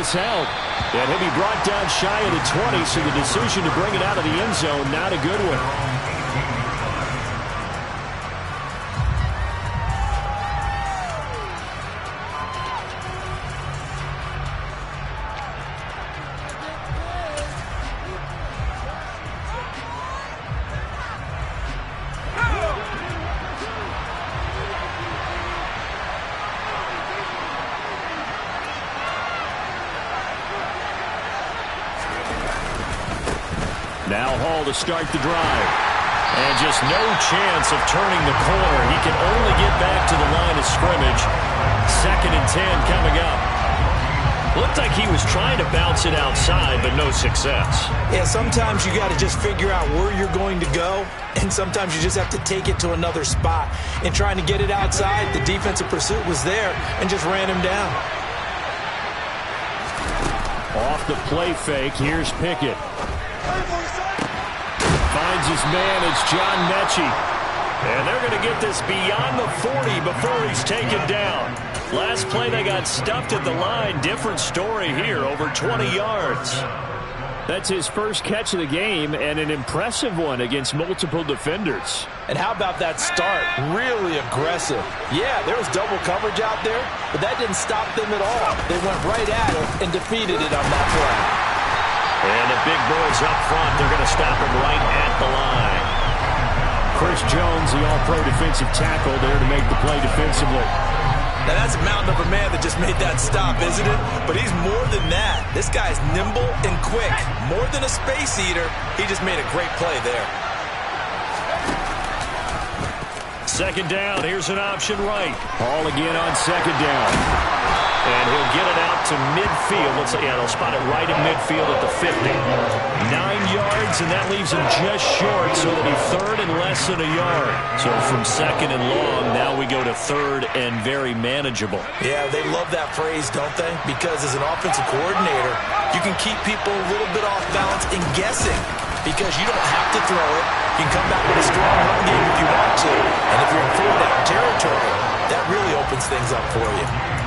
was held. And he'll be brought down shy of the 20, so the decision to bring it out of the end zone, not a good one. Now Hall to start the drive. And just no chance of turning the corner. He can only get back to the line of scrimmage. 2nd and 10 coming up. Looked like he was trying to bounce it outside, but no success. Yeah, sometimes you got to just figure out where you're going to go, and sometimes you just have to take it to another spot. In trying to get it outside, the defensive pursuit was there and just ran him down. Off the play fake, here's Pickett. Finds his man, it's John Mechie. And they're going to get this beyond the 40 before he's taken down. Last play they got stuffed at the line. Different story here, over 20 yards. That's his first catch of the game, and an impressive one against multiple defenders. And how about that start? Really aggressive. Yeah, there was double coverage out there, but that didn't stop them at all. They went right at it and defeated it on that play. And the big boys up front, they're going to stop him right at the line. Chris Jones, the all-pro defensive tackle, there to make the play defensively. Now that's a mountain of a man that just made that stop, isn't it? But he's more than that. This guy's nimble and quick. More than a space eater, he just made a great play there. 2nd down, here's an option right. Hall again on 2nd down. And he'll get it out to midfield. They'll spot it right in midfield at the 50. 9 yards, and that leaves him just short, so it'll be 3rd and less than a yard. So from 2nd and long, now we go to 3rd and very manageable. Yeah, they love that phrase, don't they? Because as an offensive coordinator, you can keep people a little bit off balance and guessing. Because you don't have to throw it. You can come back with a strong run game if you want to. And if you're in 4-down territory, that really opens things up for you.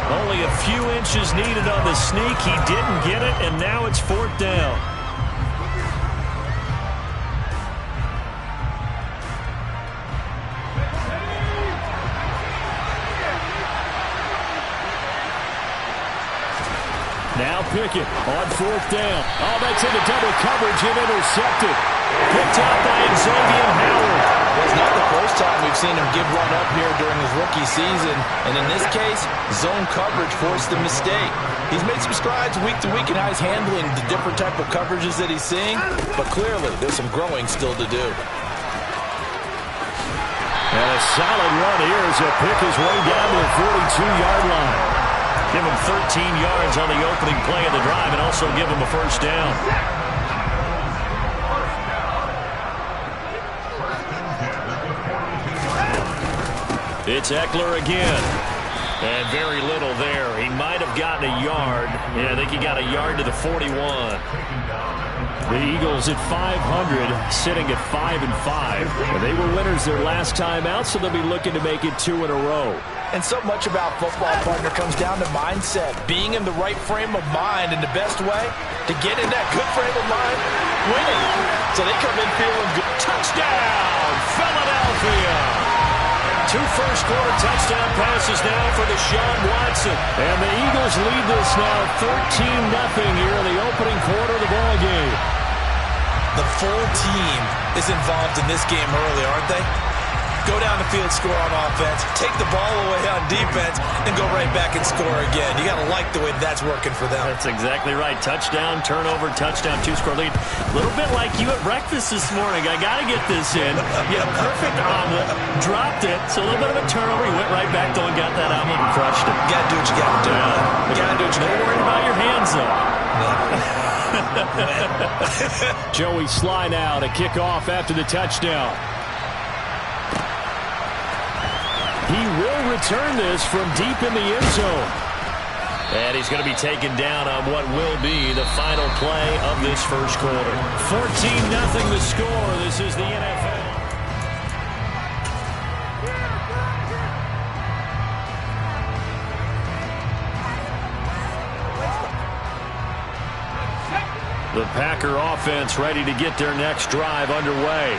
Only a few inches needed on the sneak. He didn't get it, and now it's 4th down. Now Pickett on 4th down. Oh, that's into double coverage and intercepted. Picked out by Xavier Howard. Well, it's not the first time we've seen him give run up here during his rookie season. And in this case, zone coverage forced the mistake. He's made some strides week to week in how he's handling the different type of coverages that he's seeing. But clearly, there's some growing still to do. And a solid run here as he'll pick his way down to the 42-yard line. Give him 13 yards on the opening play of the drive and also give him a 1st down. It's Eckler again. And very little there. He might have gotten a yard. Yeah, I think he got a yard to the 41. The Eagles at 500, sitting at 5-5. They were winners their last time out, so they'll be looking to make it 2 in a row. And so much about football, partner, comes down to mindset. Being in the right frame of mind, and the best way to get in that good frame of mind, winning. So they come in feeling good. Touchdown, Philadelphia! 2 first-quarter touchdown passes now for Deshaun Watson. And the Eagles lead this now 13-0 here in the opening quarter of the ball game. The full team is involved in this game early, aren't they? Go down the field, score on offense, take the ball away on defense, and go right back and score again. You got to like the way that's working for them. That's exactly right. Touchdown, turnover, touchdown, 2-score lead. A little bit like you at breakfast this morning. I got to get this in. You had a perfect omelet, dropped it, so a little bit of a turnover. You went right back, though, and got that omelet and crushed it. You got to do what you got to do. You got to do what you got to do. Don't worry about your hands, though. Joey Sly now to kick off after the touchdown. He will return this from deep in the end zone. And he's going to be taken down on what will be the final play of this first quarter. 14-0 the score. This is the NFL. The Packer offense ready to get their next drive underway.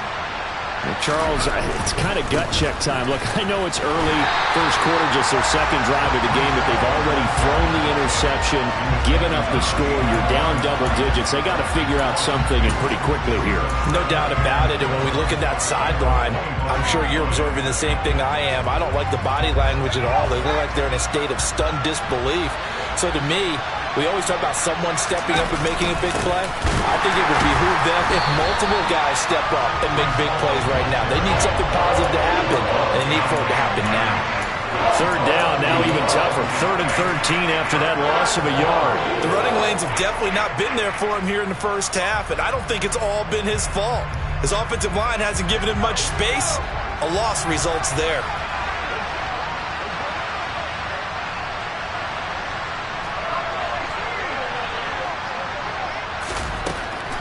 Well, Charles, it's kind of gut check time. Look, I know it's early, first quarter, just their second drive of the game, but they've already thrown the interception, given up the score. You're down double digits. They got to figure out something, and pretty quickly here. No doubt about it, and when we look at that sideline, I'm sure you're observing the same thing I am. I don't like the body language at all. They look like they're in a state of stunned disbelief. So to me, we always talk about someone stepping up and making a big play. I think it would behoove them if multiple guys step up and make big plays right now. They need something positive to happen, and they need for it to happen now. Third down, now even tougher. 3rd and 13 after that loss of a yard. The running lanes have definitely not been there for him here in the first half, and I don't think it's all been his fault. His offensive line hasn't given him much space. A loss results there.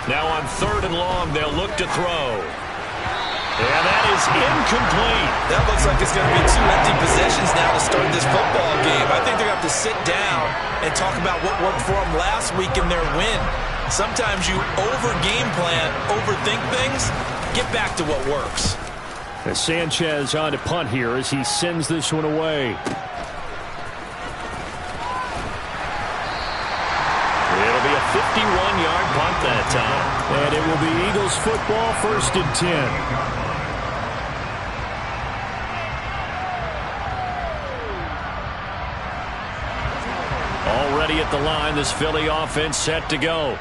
Now on 3rd and long, they'll look to throw. And that is incomplete. That looks like it's going to be 2 empty possessions now to start this football game. I think they're going to have to sit down and talk about what worked for them last week in their win. Sometimes you over-game plan, overthink things. Get back to what works. As Sanchez on to punt here as he sends this one away. It'll be a 51-yard punt that time. And it will be Eagles football, 1st and 10. Already at the line, this Philly offense set to go.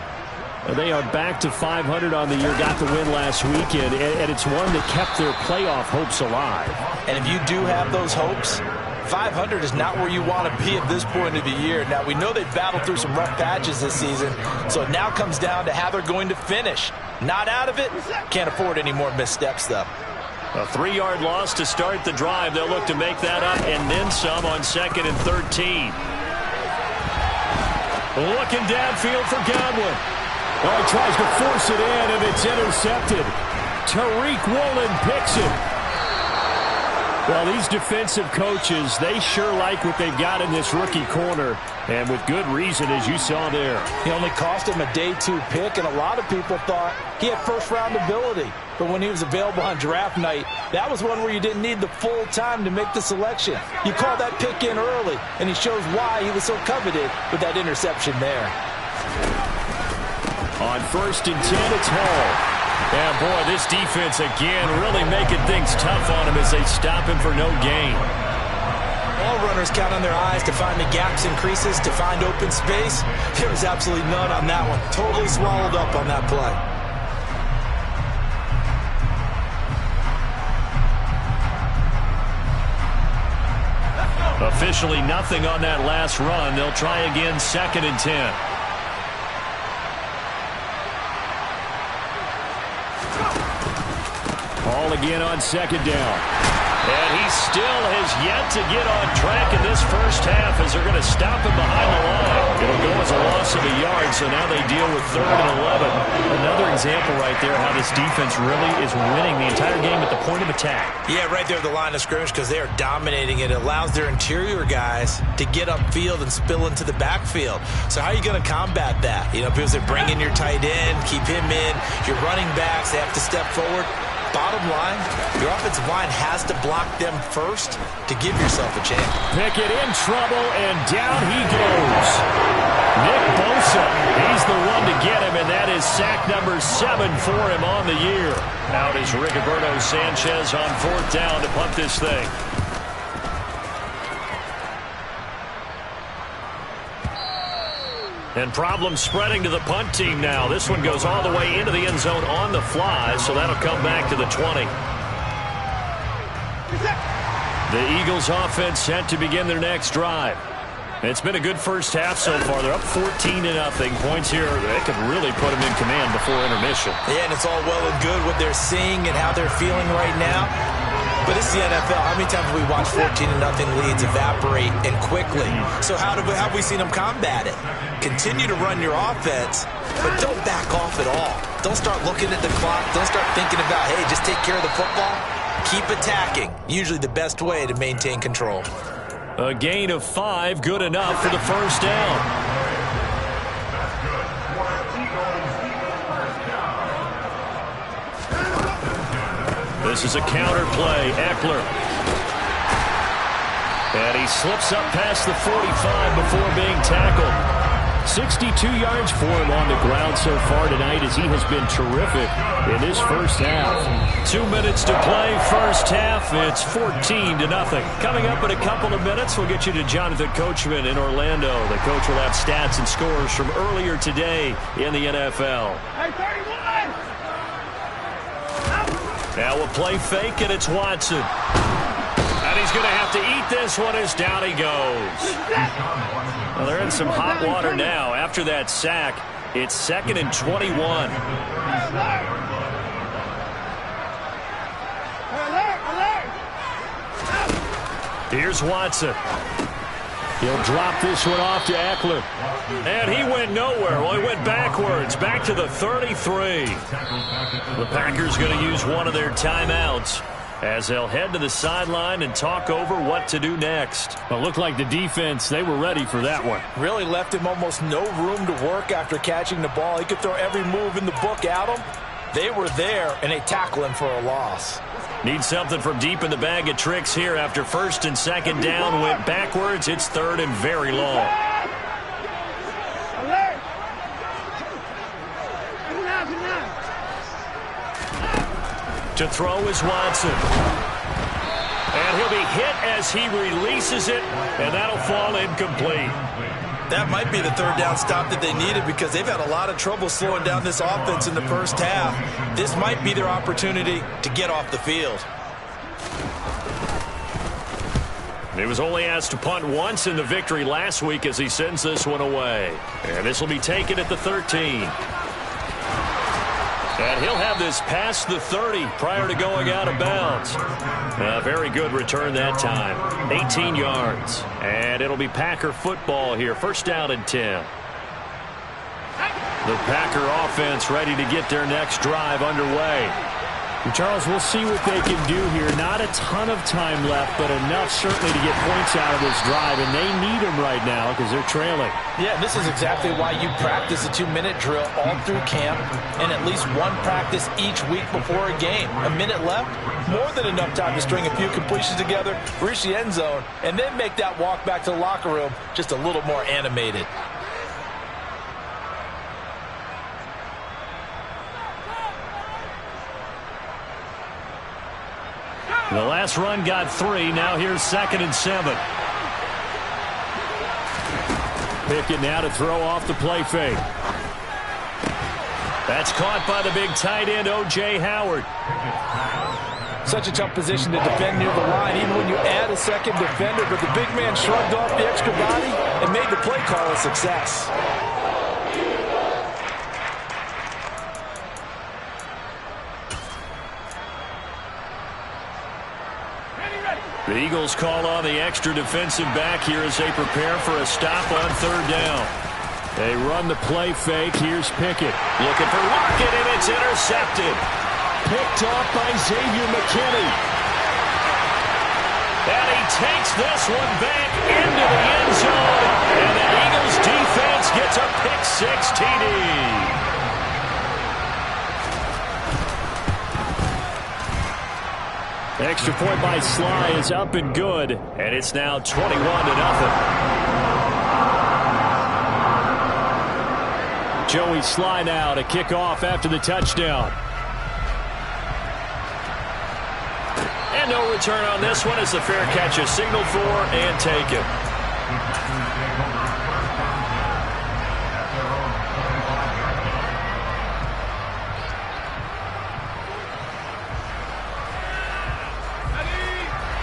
They are back to 500 on the year, got the win last weekend, and it's one that kept their playoff hopes alive. And if you do have those hopes, 500 is not where you want to be at this point of the year. Now, we know they've battled through some rough patches this season, so it now comes down to how they're going to finish. Not out of it. Can't afford any more missteps, though. A 3-yard loss to start the drive. They'll look to make that up and then some on 2nd and 13. Looking downfield for Godwin. Oh, he tries to force it in, and it's intercepted. Tariq Woolen picks it. Well, these defensive coaches, they sure like what they've got in this rookie corner, and with good reason, as you saw there. He only cost him a day 2 pick, and a lot of people thought he had first-round ability. But when he was available on draft night, that was one where you didn't need the full time to make the selection. You call that pick in early, and he shows why he was so coveted with that interception there. On 1st and 10, it's Hall. And, boy, this defense, again, really making things tough on him as they stop him for no gain. All runners count on their eyes to find the gaps and creases, to find open space. There was absolutely none on that one. Totally swallowed up on that play. Officially nothing on that last run. They'll try again, 2nd and 10. Ball again on 2nd down. And he still has yet to get on track in this first half as they're going to stop him behind the line. It'll go as a loss of a yard, so now they deal with 3rd and 11. Another example right there how this defense really is winning the entire game at the point of attack. Yeah, right there at the line of scrimmage because they are dominating it. It allows their interior guys to get upfield and spill into the backfield. So how are you going to combat that? You know, people say bring in your tight end, keep him in. Your running backs, they have to step forward. Bottom line, your offensive line has to block them first to give yourself a chance. Pickett in trouble, and down he goes. Nick Bosa, he's the one to get him, and that is sack number 7 for him on the year. Out is Rigoberto Sanchez on 4th down to punt this thing. And problems spreading to the punt team now. This one goes all the way into the end zone on the fly, so that'll come back to the 20. The Eagles offense set to begin their next drive. It's been a good first half so far. They're up 14-0. Points here, they could really put them in command before intermission. Yeah, and it's all well and good what they're seeing and how they're feeling right now. But it's the NFL. How many times have we watched 14-0 leads evaporate and quickly? So how have we seen them combat it? Continue to run your offense, but don't back off at all. Don't start looking at the clock. Don't start thinking about, hey, just take care of the football. Keep attacking. Usually the best way to maintain control. A gain of 5, good enough for the first down. This is a counter play. Eckler. And he slips up past the 45 before being tackled. 62 yards for him on the ground so far tonight as he has been terrific in this first half. 2 minutes to play first half. It's 14-0. Coming up in a couple of minutes, we'll get you to Jonathan Coachman in Orlando. The coach will have stats and scores from earlier today in the NFL. Hey, 31! Now we'll play fake, and it's Watson. And he's going to have to eat this one as down he goes. Well, they're in some hot water now. After that sack, it's 2nd and 21. Here's Watson. He'll drop this one off to Eckler. And he went nowhere. Well, he went backwards, back to the 33. The Packers going to use one of their timeouts as they'll head to the sideline and talk over what to do next. Well, it looked like the defense, they were ready for that one. Really left him almost no room to work after catching the ball. He could throw every move in the book at him. They were there, and they tackle him for a loss. Need something from deep in the bag of tricks here after 1st and 2nd down. Went backwards. It's 3rd and very long. To throw is Watson. And he'll be hit as he releases it, and that'll fall incomplete. That might be the 3rd down stop that they needed because they've had a lot of trouble slowing down this offense in the first half. This might be their opportunity to get off the field. He was only asked to punt once in the victory last week as he sends this one away. And this will be taken at the 13. And he'll have this past the 30 prior to going out of bounds. A very good return that time. 18 yards. And it'll be Packer football here. 1st down and 10. The Packer offense ready to get their next drive underway. Charles, we'll see what they can do here. Not a ton of time left, but enough certainly to get points out of this drive, and they need them right now because they're trailing. Yeah, this is exactly why you practice a 2-minute drill all through camp and at least one practice each week before a game. A minute left, more than enough time to string a few completions together, reach the end zone, and then make that walk back to the locker room just a little more animated. The last run got 3. Now here's 2nd and 7. Pickett now to throw off the play fake. That's caught by the big tight end, O.J. Howard. Such a tough position to defend near the line, even when you add a second defender. But the big man shrugged off the extra body and made the play call a success. The Eagles call on the extra defensive back here as they prepare for a stop on 3rd down. They run the play fake. Here's Pickett. Looking for Lockett, and it's intercepted. Picked off by Xavier McKinney. And he takes this one back into the end zone. And the Eagles defense gets a pick-6 TD. Extra point by Sly is up and good, and it's now 21-0. Joey Sly now to kick off after the touchdown. And no return on this one as the fair catch is signaled for and taken.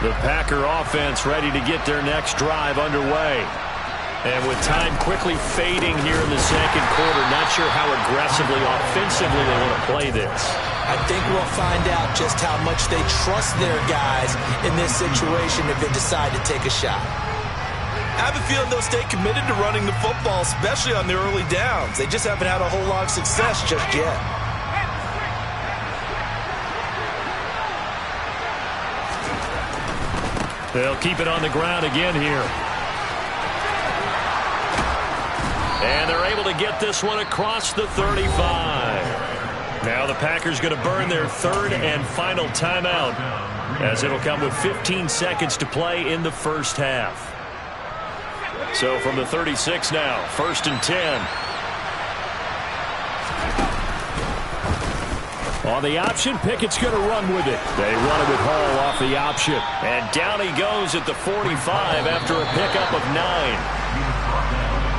The Packer offense ready to get their next drive underway. And with time quickly fading here in the 2nd quarter, not sure how aggressively, offensively they want to play this. I think we'll find out just how much they trust their guys in this situation if they decide to take a shot. I have a feeling they'll stay committed to running the football, especially on the early downs. They just haven't had a whole lot of success just yet. They'll keep it on the ground again here. And they're able to get this one across the 35. Now the Packers going to burn their third and final timeout, as it'll come with 15 seconds to play in the first half. So from the 36 now, 1st and 10. On the option, Pickett's going to run with it. They run it with Hall off the option. And down he goes at the 45 after a pickup of 9.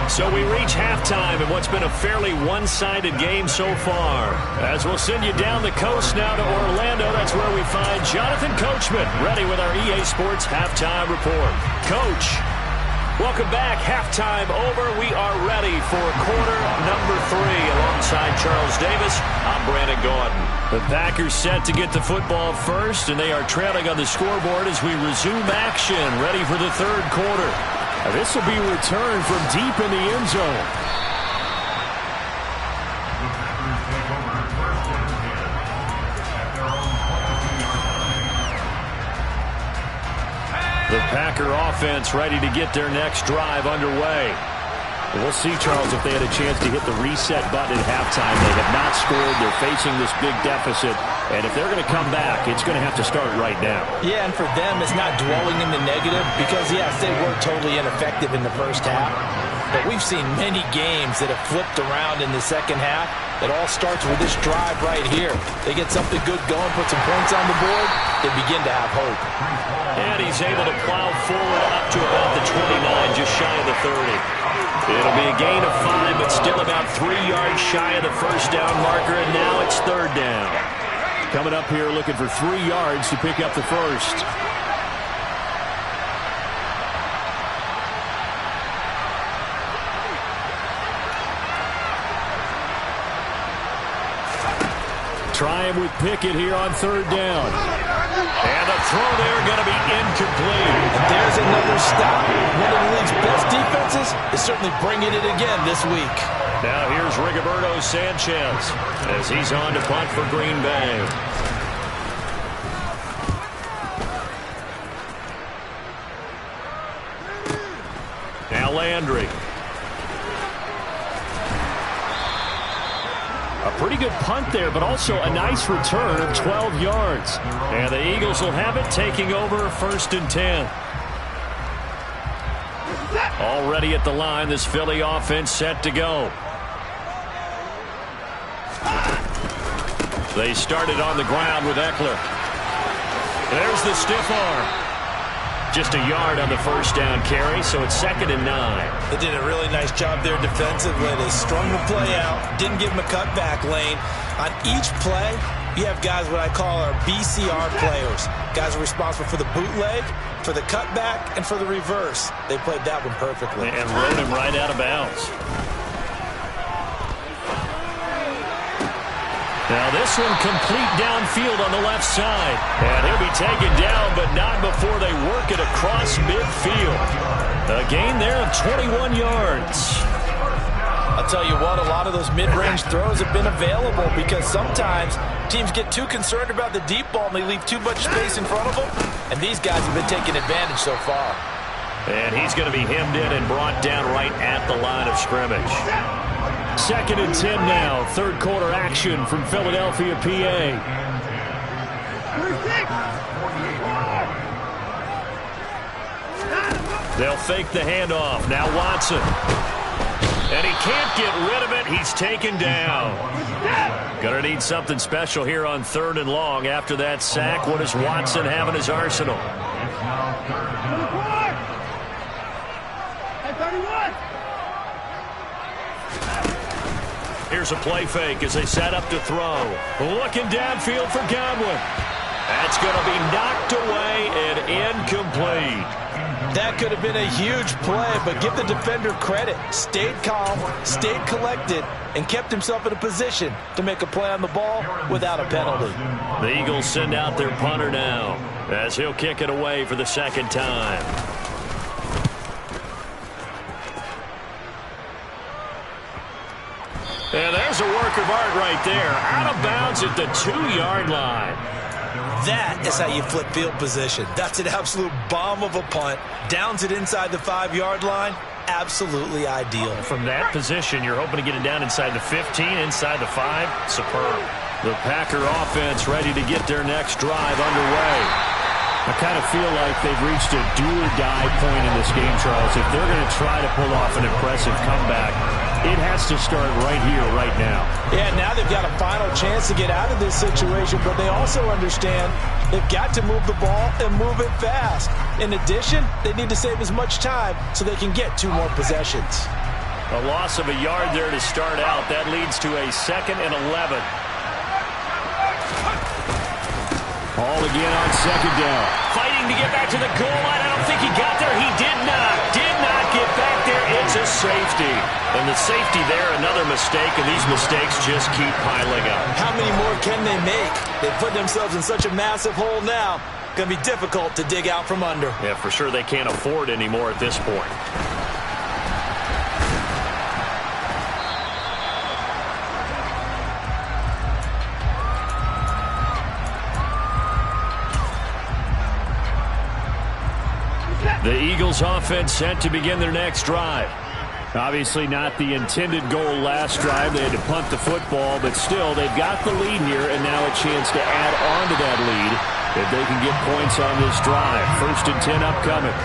So we reach halftime in what's been a fairly one-sided game so far. As we'll send you down the coast now to Orlando, that's where we find Jonathan Coachman, ready with our EA Sports Halftime Report. Coach, welcome back. Halftime over. We are ready for quarter number 3. Alongside Charles Davis, I'm Brandon Gaudin. The Packers set to get the football first, and they are trailing on the scoreboard as we resume action, ready for the third quarter. This will be returned from deep in the end zone. The Packer offense ready to get their next drive underway. We'll see, Charles, if they had a chance to hit the reset button at halftime. They have not scored. They're facing this big deficit. And if they're going to come back, it's going to have to start right now. Yeah, and for them, it's not dwelling in the negative because, yes, they were totally ineffective in the first half. But we've seen many games that have flipped around in the second half. It all starts with this drive right here. They get something good going, put some points on the board, they begin to have hope. And he's able to plow forward up to about the 29, just shy of the 30. It'll be a gain of 5, but still about 3 yards shy of the first down marker, and now it's third down. Coming up here looking for 3 yards to pick up the first. Trying with Pickett here on third down. And the throw there going to be incomplete. And there's another stop. One of the league's best defenses is certainly bringing it again this week. Now here's Rigoberto Sanchez as he's on to punt for Green Bay. Now Landry. A pretty good punt there, but also a nice return of 12 yards. And the Eagles will have it, taking over 1st and 10. Already at the line, this Philly offense set to go. They started on the ground with Eckler. There's the stiff arm. Just a yard on the first down carry, so it's 2nd and 9. They did a really nice job there defensively. They strung the play out, didn't give them a cutback lane. On each play, you have guys what I call our BCR players. Guys are responsible for the bootleg, for the cutback, and for the reverse. They played that one perfectly. And rode him right out of bounds. Now this one complete downfield on the left side. And he'll be taken down, but not before they work it across midfield. A gain there of 21 yards. I'll tell you what, a lot of those mid-range throws have been available because sometimes teams get too concerned about the deep ball and they leave too much space in front of them. And these guys have been taking advantage so far. And he's going to be hemmed in and brought down right at the line of scrimmage. 2nd and 10 now. Third quarter action from Philadelphia, PA. They'll fake the handoff. Now Watson. And he can't get rid of it. He's taken down. Gonna need something special here on 3rd and long. After that sack, what does Watson have in his arsenal? Here's a play fake as they set up to throw. Looking downfield for Godwin. That's going to be knocked away and incomplete. That could have been a huge play, but give the defender credit. Stayed calm, stayed collected, and kept himself in a position to make a play on the ball without a penalty. The Eagles send out their punter now as he'll kick it away for the 2nd time. And there's a work of art right there. Out of bounds at the 2-yard line. That is how you flip field position. That's an absolute bomb of a punt. Downs it inside the 5-yard line. Absolutely ideal. From that position, you're hoping to get it down inside the 15, inside the 5. Superb. The Packer offense ready to get their next drive underway. I kind of feel like they've reached a do-or-die point in this game, Charles. If they're going to try to pull off an impressive comeback, it has to start right here, right now. Yeah, now they've got a final chance to get out of this situation, but they also understand they've got to move the ball and move it fast. In addition, they need to save as much time so they can get 2 more possessions. A loss of a yard there to start out. That leads to a 2nd and 11. Ball again on 2nd down. Fighting to get back to the goal line. I don't think he got there. He did not get back there. It's a safety. And the safety there, another mistake, and these mistakes just keep piling up. How many more can they make? They put themselves in such a massive hole now. Going to be difficult to dig out from under. Yeah, for sure they can't afford any more at this point. The Eagles offense set to begin their next drive. Obviously not the intended goal last drive. They had to punt the football, but still they've got the lead here, and now a chance to add on to that lead if they can get points on this drive. 1st and 10 upcoming.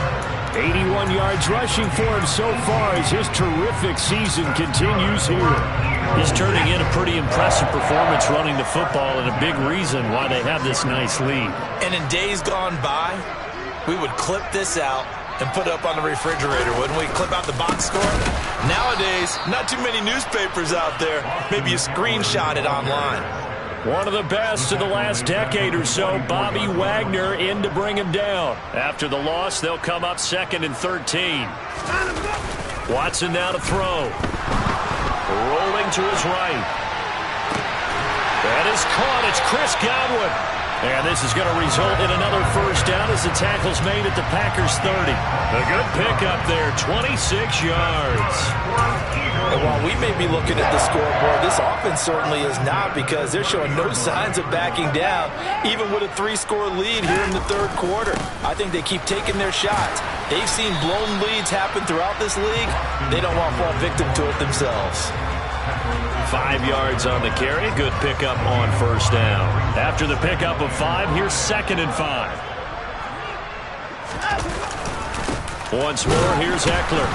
81 yards rushing for him so far as his terrific season continues here. He's turning in a pretty impressive performance running the football, and a big reason why they have this nice lead. And in days gone by, we would clip this out and put it up on the refrigerator, wouldn't we? Clip out the box score. Nowadays, not too many newspapers out there. Maybe you screenshot it online. One of the best of the last decade or so, Bobby Wagner in to bring him down. After the loss, they'll come up 2nd and 13. Watson now to throw. Rolling to his right. That is caught. It's Chris Godwin. And this is going to result in another 1st down as the tackle's made at the Packers' 30. A good pickup there, 26 yards. And while we may be looking at the scoreboard, this offense certainly is not, because they're showing no signs of backing down, even with a 3-score lead here in the 3rd quarter. I think they keep taking their shots. They've seen blown leads happen throughout this league. They don't want to fall victim to it themselves. 5 yards on the carry. Good pickup on 1st down. After the pickup of 5, here's 2nd and 5. Once more, here's Eckler.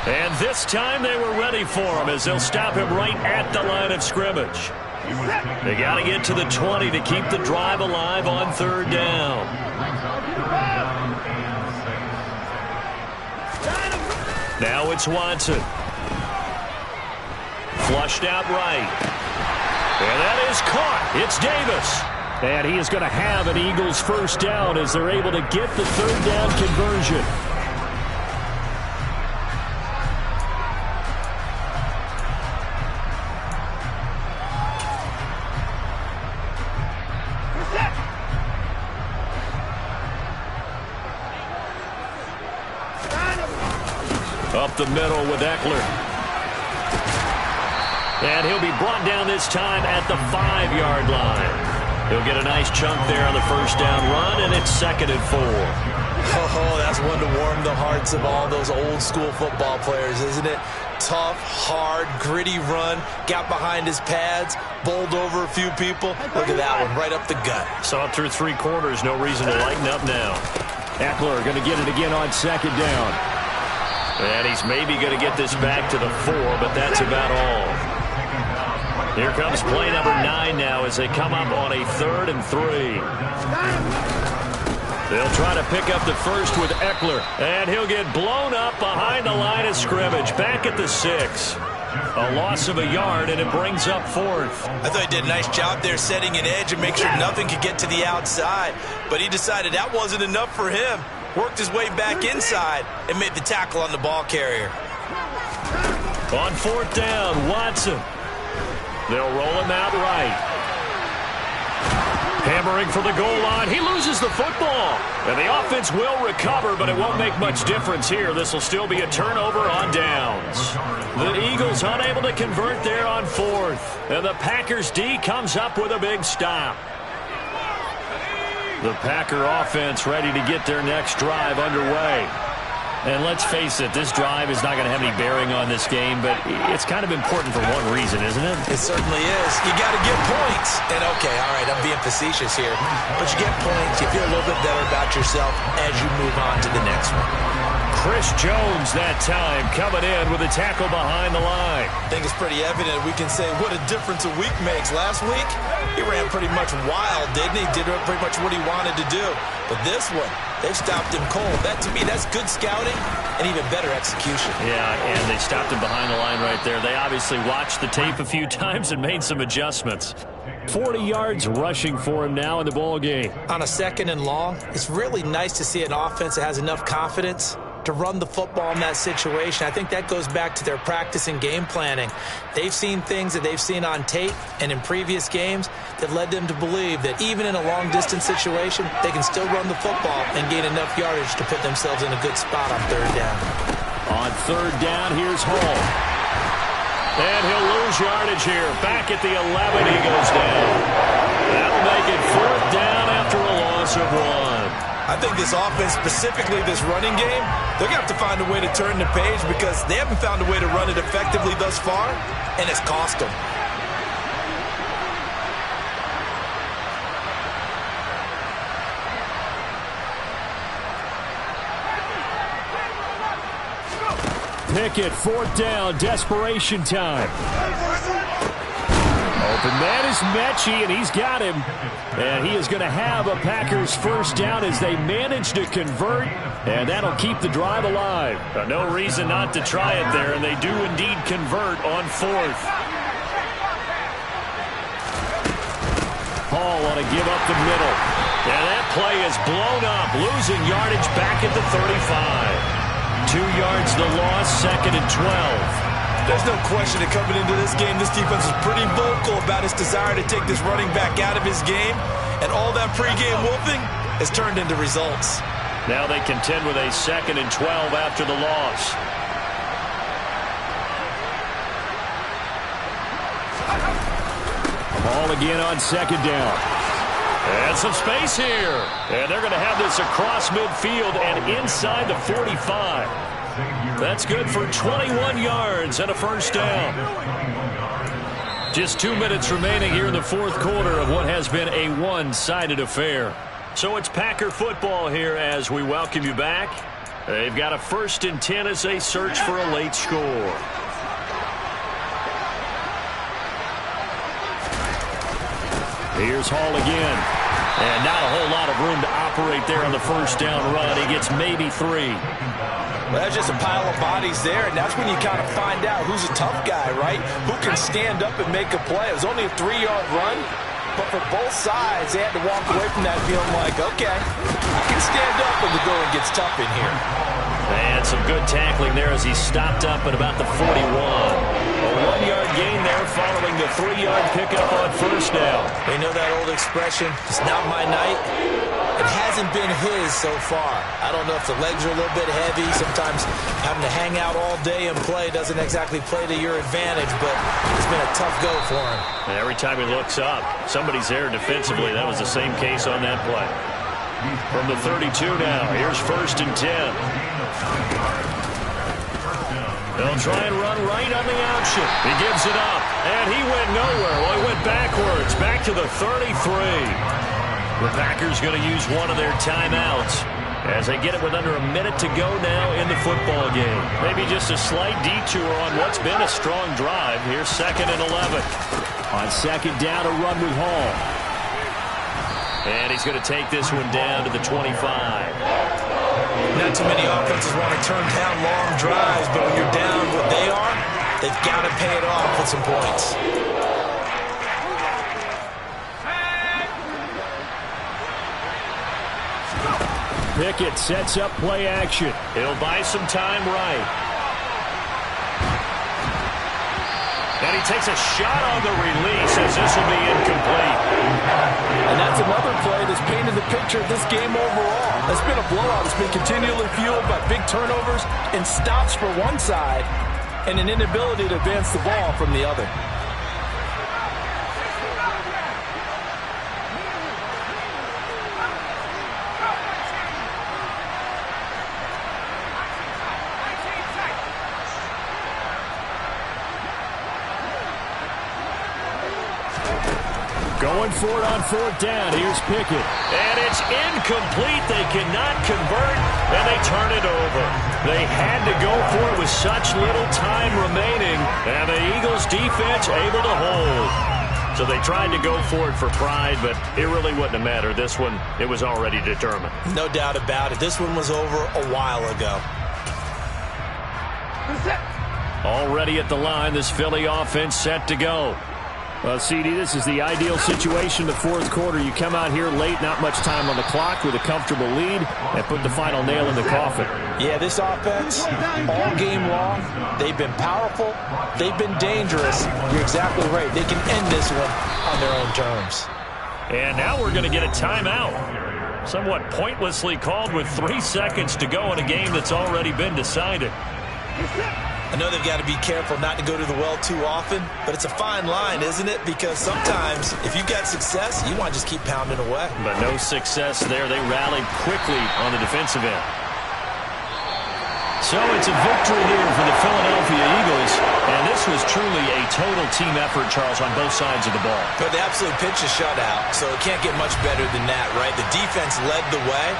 And this time they were ready for him as they'll stop him right at the line of scrimmage. They got to get to the 20 to keep the drive alive on 3rd down. Now it's Watson. Flushed out right. And that is caught. It's Davis. And he is going to have an Eagles 1st down as they're able to get the 3rd down conversion. Up the middle with Eckler. And he'll be brought down this time at the 5-yard line. He'll get a nice chunk there on the 1st down run, and it's 2nd and 4. Oh, that's one to warm the hearts of all those old-school football players, isn't it? Tough, hard, gritty run, got behind his pads, bowled over a few people. Look at that one, right up the gut. Saw through 3 quarters, no reason to lighten up now. Eckler going to get it again on 2nd down. And he's maybe going to get this back to the 4, but that's about all. Here comes play number 9 now as they come up on a 3rd and 3. They'll try to pick up the 1st with Eckler. And he'll get blown up behind the line of scrimmage. Back at the 6. A loss of a yard, and it brings up 4th. I thought he did a nice job there setting an edge and make sure nothing could get to the outside. But he decided that wasn't enough for him. Worked his way back inside and made the tackle on the ball carrier. On 4th down, Watson. They'll roll him out right. Hammering for the goal line. He loses the football. And the offense will recover, but it won't make much difference here. This will still be a turnover on downs. The Eagles unable to convert there on 4th. And the Packers D comes up with a big stop. The Packer offense ready to get their next drive underway. And let's face it, this drive is not going to have any bearing on this game, but it's kind of important for one reason, isn't it? It certainly is. You got to get points. And okay, all right, I'm being facetious here. But you get points, you feel a little bit better about yourself as you move on to the next one. Chris Jones that time coming in with a tackle behind the line. I think it's pretty evident we can say what a difference a week makes. Last week, he ran pretty much wild, didn't he? Did pretty much what he wanted to do. But this one, they've stopped him cold. That, to me, that's good scouting and even better execution. Yeah, and they stopped him behind the line right there. They obviously watched the tape a few times and made some adjustments. 40 yards rushing for him now in the ball game. On a 2nd and long, it's really nice to see an offense that has enough confidence to run the football in that situation. I think that goes back to their practice and game planning. They've seen things that they've seen on tape and in previous games that led them to believe that even in a long-distance situation, they can still run the football and gain enough yardage to put themselves in a good spot on 3rd down. On 3rd down, here's Hall. And he'll lose yardage here. Back at the 11, he goes down. That'll make it 4th down after a loss of 1. I think this offense, specifically this running game, they're going to have to find a way to turn the page because they haven't found a way to run it effectively thus far, and it's cost them. Pickett, 4th down, desperation time. Open man is Mechie, and he's got him. And he is going to have a Packers 1st down as they manage to convert, and that'll keep the drive alive. No reason not to try it there, and they do indeed convert on 4th. Hall want to give up the middle. And that play is blown up, losing yardage back at the 35. 2 yards the loss, 2nd and 12. There's no question that coming into this game, this defense is pretty vocal about its desire to take this running back out of his game. And all that pregame wolfing has turned into results. Now they contend with a 2nd and 12 after the loss. Ball again on 2nd down. And some space here. And they're going to have this across midfield and inside the 45. That's good for 21 yards and a 1st down. Just 2 minutes remaining here in the 4th quarter of what has been a one-sided affair. So it's Packer football here as we welcome you back. They've got a 1st and 10 as they search for a late score. Here's Hall again. And not a whole lot of room to operate there on the 1st down run. He gets maybe 3. Well, that's just a pile of bodies there, and that's when you kind of find out who's a tough guy, right? Who can stand up and make a play. It was only a 3-yard run, but for both sides, they had to walk away from that feeling like, okay, I can stand up when the going gets tough in here. And some good tackling there as he stopped up at about the 41. A 1-yard gain there following the 3-yard pickup on 1st down. They know that old expression, it's not my night. It hasn't been his so far. I don't know if the legs are a little bit heavy. Sometimes having to hang out all day and play doesn't exactly play to your advantage, but it's been a tough go for him. And every time he looks up, somebody's there defensively. That was the same case on that play. From the 32 now, here's 1st and 10. They'll try and run right on the option. He gives it up, and he went nowhere. Well, he went backwards, back to the 33. The Packers going to use one of their timeouts as they get it with under a minute to go now in the football game. Maybe just a slight detour on what's been a strong drive. Here's 2nd and 11. On 2nd down, a run with Hall. And he's going to take this one down to the 25. Not too many offenses want to turn down long drives, but when you're down what they are, they've got to pay it off with some points. Pickett sets up play action. He'll buy some time right. And he takes a shot on the release as this will be incomplete. And that's another play that's painted the picture of this game overall. It's been a blowout. It's been continually fueled by big turnovers and stops for one side and an inability to advance the ball from the other. Going for it on fourth down. Here's Pickett. And it's incomplete. They cannot convert, and they turn it over. They had to go for it with such little time remaining, and the Eagles defense able to hold. So they tried to go for it for pride, but it really wouldn't have mattered. This one, it was already determined. No doubt about it. This one was over a while ago. Already at the line, this Philly offense set to go. Well, CD, this is the ideal situation in the fourth quarter. You come out here late, not much time on the clock, with a comfortable lead, and put the final nail in the coffin. Yeah, this offense, all game long, they've been powerful, they've been dangerous. You're exactly right. They can end this one on their own terms. And now we're going to get a timeout. Somewhat pointlessly called with 3 seconds to go in a game that's already been decided. I know they've got to be careful not to go to the well too often, but it's a fine line, isn't it? Because sometimes, if you've got success, you want to just keep pounding away. But no success there. They rallied quickly on the defensive end. So it's a victory here for the Philadelphia Eagles, and this was truly a total team effort, Charles, on both sides of the ball. But they absolutely pitched a shutout, so it can't get much better than that, right? The defense led the way.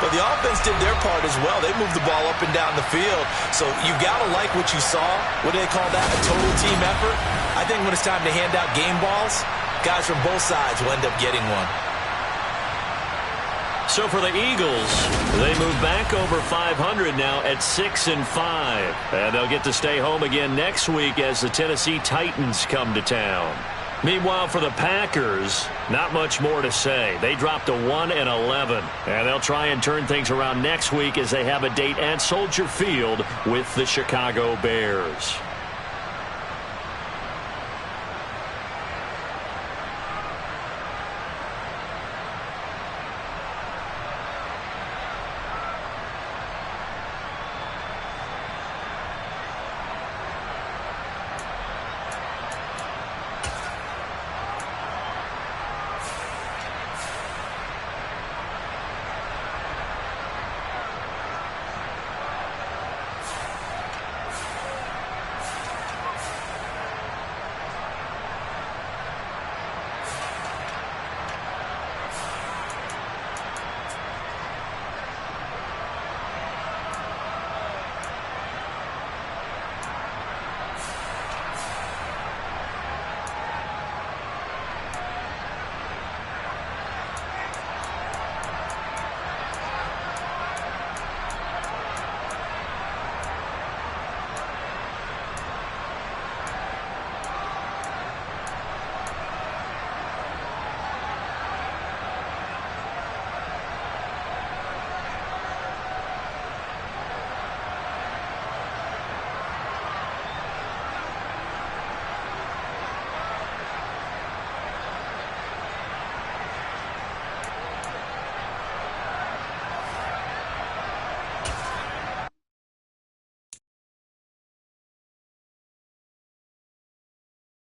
But the offense did their part as well. They moved the ball up and down the field. So you've got to like what you saw. What do they call that? A total team effort? I think when it's time to hand out game balls, guys from both sides will end up getting one. So for the Eagles, they move back over 500 now at 6-5. And they'll get to stay home again next week as the Tennessee Titans come to town. Meanwhile, for the Packers, not much more to say. They dropped to 1-11, and they'll try and turn things around next week as they have a date at Soldier Field with the Chicago Bears.